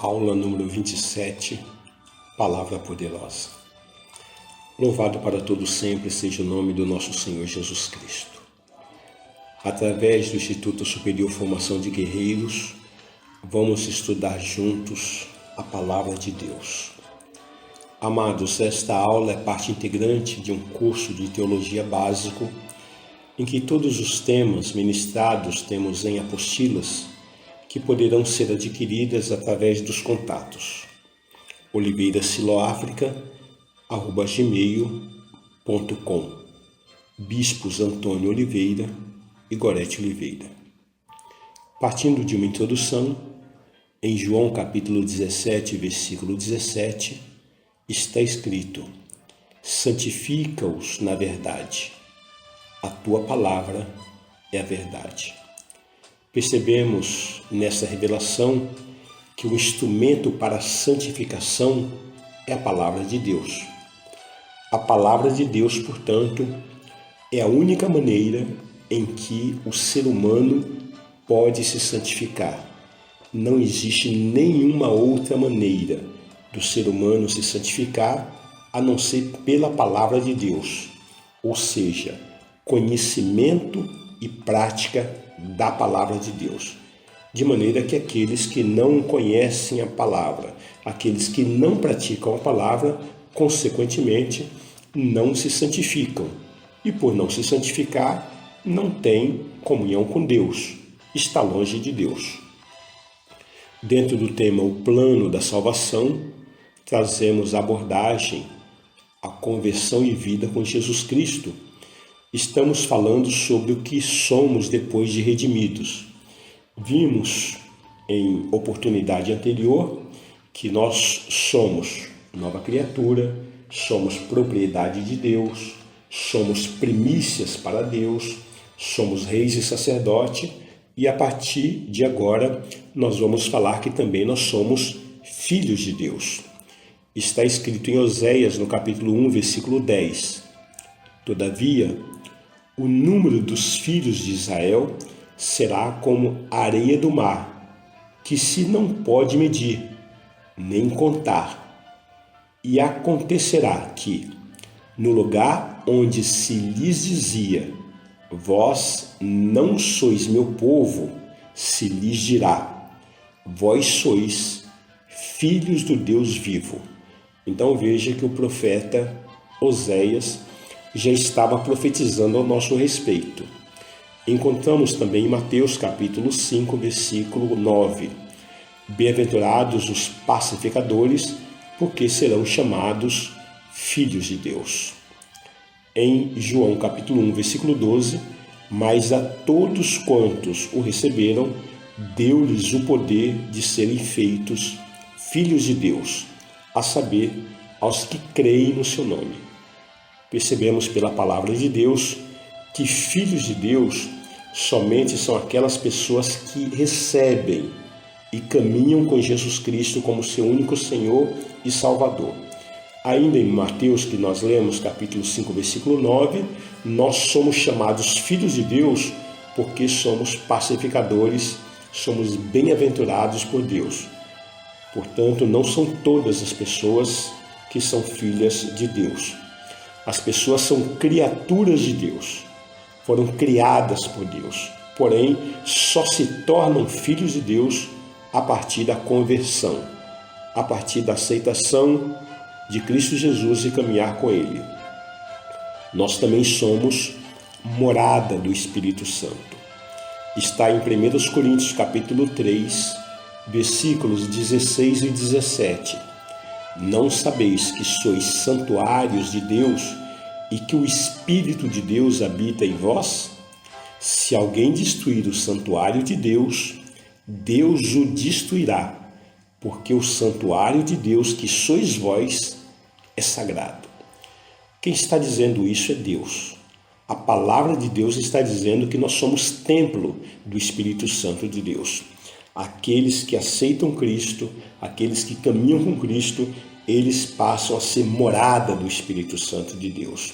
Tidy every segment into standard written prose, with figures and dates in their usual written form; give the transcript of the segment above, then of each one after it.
Aula número 27, Palavra Poderosa. Louvado para todos sempre seja o nome do nosso Senhor Jesus Cristo. Através do Instituto Superior Formação de Guerreiros, vamos estudar juntos a Palavra de Deus. Amados, esta aula é parte integrante de um curso de Teologia Básico, em que todos os temas ministrados temos em apostilas, que poderão ser adquiridas através dos contatos oliveirasiloafrica@gmail.com, Bispos Antônio Oliveira e Gorete Oliveira. Partindo de uma introdução, em João capítulo 17, versículo 17, está escrito: santifica-os na verdade, a tua palavra é a verdade. Percebemos nessa revelação que o instrumento para a santificação é a palavra de Deus. A palavra de Deus, portanto, é a única maneira em que o ser humano pode se santificar. Não existe nenhuma outra maneira do ser humano se santificar a não ser pela palavra de Deus, ou seja, conhecimento e prática da palavra de Deus, de maneira que aqueles que não conhecem a palavra, aqueles que não praticam a palavra, consequentemente, não se santificam. E por não se santificar, não tem comunhão com Deus, está longe de Deus. Dentro do tema O Plano da Salvação, trazemos a abordagem a conversão e vida com Jesus Cristo. Estamos falando sobre o que somos depois de redimidos. Vimos em oportunidade anterior que nós somos nova criatura, somos propriedade de Deus, somos primícias para Deus, somos reis e sacerdote, e a partir de agora nós vamos falar que também nós somos filhos de Deus. Está escrito em Oséias, no capítulo 1, versículo 10. Todavia, o número dos filhos de Israel será como a areia do mar, que se não pode medir, nem contar. E acontecerá que, no lugar onde se lhes dizia, vós não sois meu povo, se lhes dirá, vós sois filhos do Deus vivo. Então veja que o profeta Oséias já estava profetizando ao nosso respeito. Encontramos também em Mateus capítulo 5, versículo 9. Bem-aventurados os pacificadores, porque serão chamados filhos de Deus. Em João capítulo 1, versículo 12, mas a todos quantos o receberam, deu-lhes o poder de serem feitos filhos de Deus, a saber, aos que creem no seu nome. Percebemos pela palavra de Deus que filhos de Deus somente são aquelas pessoas que recebem e caminham com Jesus Cristo como seu único Senhor e Salvador. Ainda em Mateus, que nós lemos, capítulo 5, versículo 9, nós somos chamados filhos de Deus porque somos pacificadores, somos bem-aventurados por Deus. Portanto, não são todas as pessoas que são filhas de Deus. As pessoas são criaturas de Deus, foram criadas por Deus, porém só se tornam filhos de Deus a partir da conversão, a partir da aceitação de Cristo Jesus e caminhar com Ele. Nós também somos morada do Espírito Santo. Está em 1 Coríntios capítulo 3, versículos 16 e 17. Não sabeis que sois santuários de Deus e que o Espírito de Deus habita em vós? Se alguém destruir o santuário de Deus, Deus o destruirá, porque o santuário de Deus que sois vós é sagrado. Quem está dizendo isso é Deus. A palavra de Deus está dizendo que nós somos templo do Espírito Santo de Deus. Aqueles que aceitam Cristo, aqueles que caminham com Cristo, eles passam a ser morada do Espírito Santo de Deus.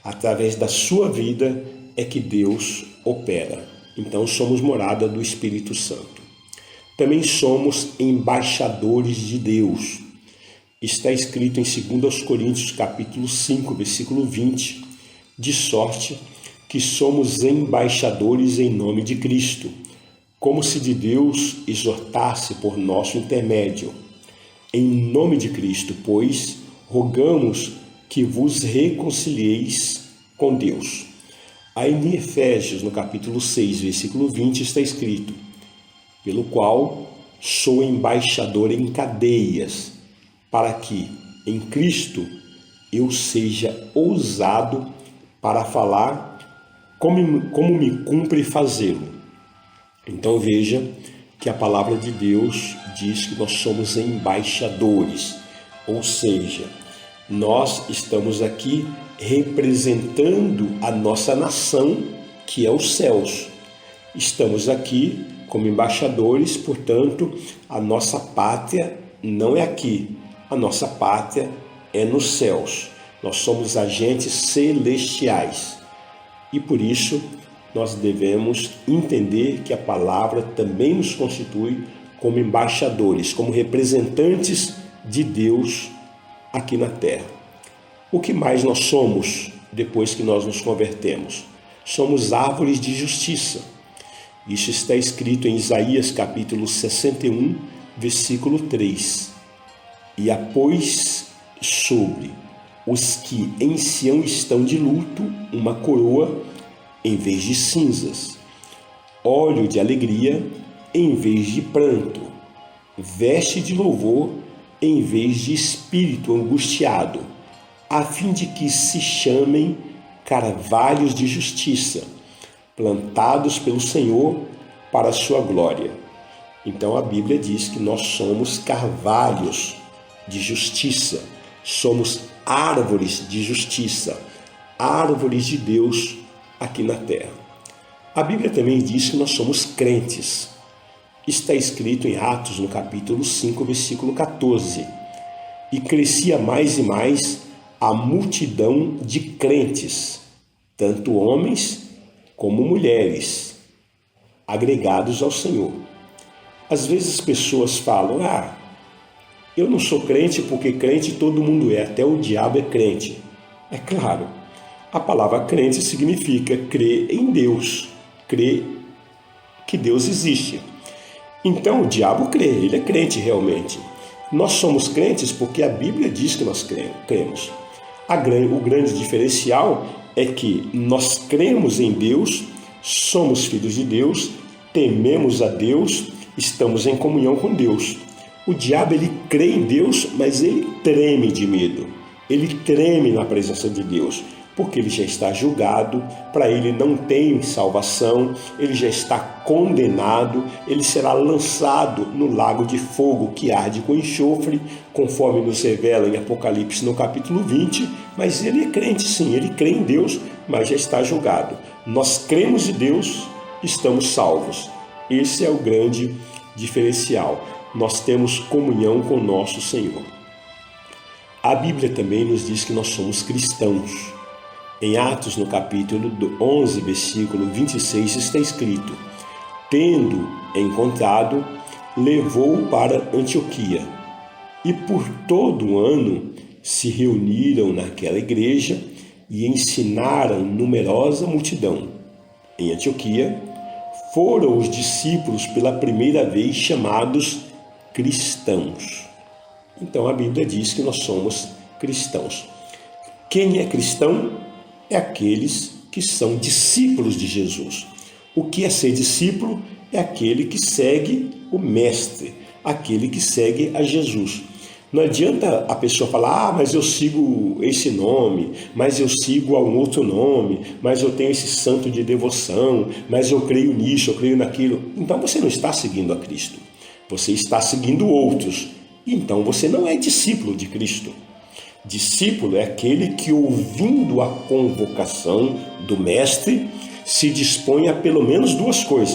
Através da sua vida é que Deus opera. Então somos morada do Espírito Santo. também somos embaixadores de Deus. Está escrito em 2 Coríntios capítulo 5, versículo 20, de sorte que somos embaixadores em nome de Cristo, como se de Deus exortasse por nosso intermédio. Em nome de Cristo, pois, rogamos que vos reconcilieis com Deus. Aí em Efésios, no capítulo 6, versículo 20, está escrito: pelo qual sou embaixador em cadeias, para que, em Cristo, eu seja ousado para falar como me cumpre fazê-lo. Então veja que a palavra de Deus diz que nós somos embaixadores, ou seja, nós estamos aqui representando a nossa nação, que é os céus. Estamos aqui como embaixadores, portanto, a nossa pátria não é aqui, a nossa pátria é nos céus. Nós somos agentes celestiais e por isso nós devemos entender que a palavra também nos constitui como embaixadores, como representantes de Deus aqui na terra. O que mais nós somos depois que nós nos convertemos? Somos árvores de justiça. Isso está escrito em Isaías capítulo 61, versículo 3. E após sobre os que em Sião estão de luto uma coroa em vez de cinzas, óleo de alegria em vez de pranto, veste de louvor em vez de espírito angustiado, a fim de que se chamem carvalhos de justiça, plantados pelo Senhor para a sua glória. Então a Bíblia diz que nós somos carvalhos de justiça, somos árvores de justiça, árvores de Deus aqui na terra. A Bíblia também diz que nós somos crentes. Está escrito em Atos, no capítulo 5, versículo 14. E crescia mais e mais a multidão de crentes, tanto homens como mulheres, agregados ao Senhor. Às vezes as pessoas falam: eu não sou crente porque crente todo mundo é, até o diabo é crente. É claro, a palavra crente significa crer em Deus, crer que Deus existe. Então o diabo crê, ele é crente realmente. Nós somos crentes porque a Bíblia diz que nós cremos. O grande diferencial é que nós cremos em Deus, somos filhos de Deus, tememos a Deus, estamos em comunhão com Deus. O diabo, ele crê em Deus, mas ele treme de medo. Ele treme na presença de Deus, porque ele já está julgado, para ele não tem salvação, ele já está condenado, ele será lançado no lago de fogo que arde com enxofre, conforme nos revela em Apocalipse no capítulo 20, mas ele é crente sim, ele crê em Deus, mas já está julgado. Nós cremos em Deus, estamos salvos. Esse é o grande diferencial. Nós temos comunhão com o nosso Senhor. A Bíblia também nos diz que nós somos cristãos. Em Atos, no capítulo 11, versículo 26, está escrito: tendo encontrado, levou-o para Antioquia. E por todo o ano se reuniram naquela igreja e ensinaram numerosa multidão. Em Antioquia, foram os discípulos pela primeira vez chamados cristãos. Então a Bíblia diz que nós somos cristãos. Quem é cristão? É aqueles que são discípulos de Jesus. O que é ser discípulo? É aquele que segue o Mestre, aquele que segue a Jesus. Não adianta a pessoa falar: mas eu sigo esse nome, mas eu sigo a um outro nome, mas eu tenho esse santo de devoção, mas eu creio nisso, eu creio naquilo. Então você não está seguindo a Cristo. Você está seguindo outros. Então você não é discípulo de Cristo. Discípulo é aquele que, ouvindo a convocação do Mestre, se dispõe a pelo menos duas coisas.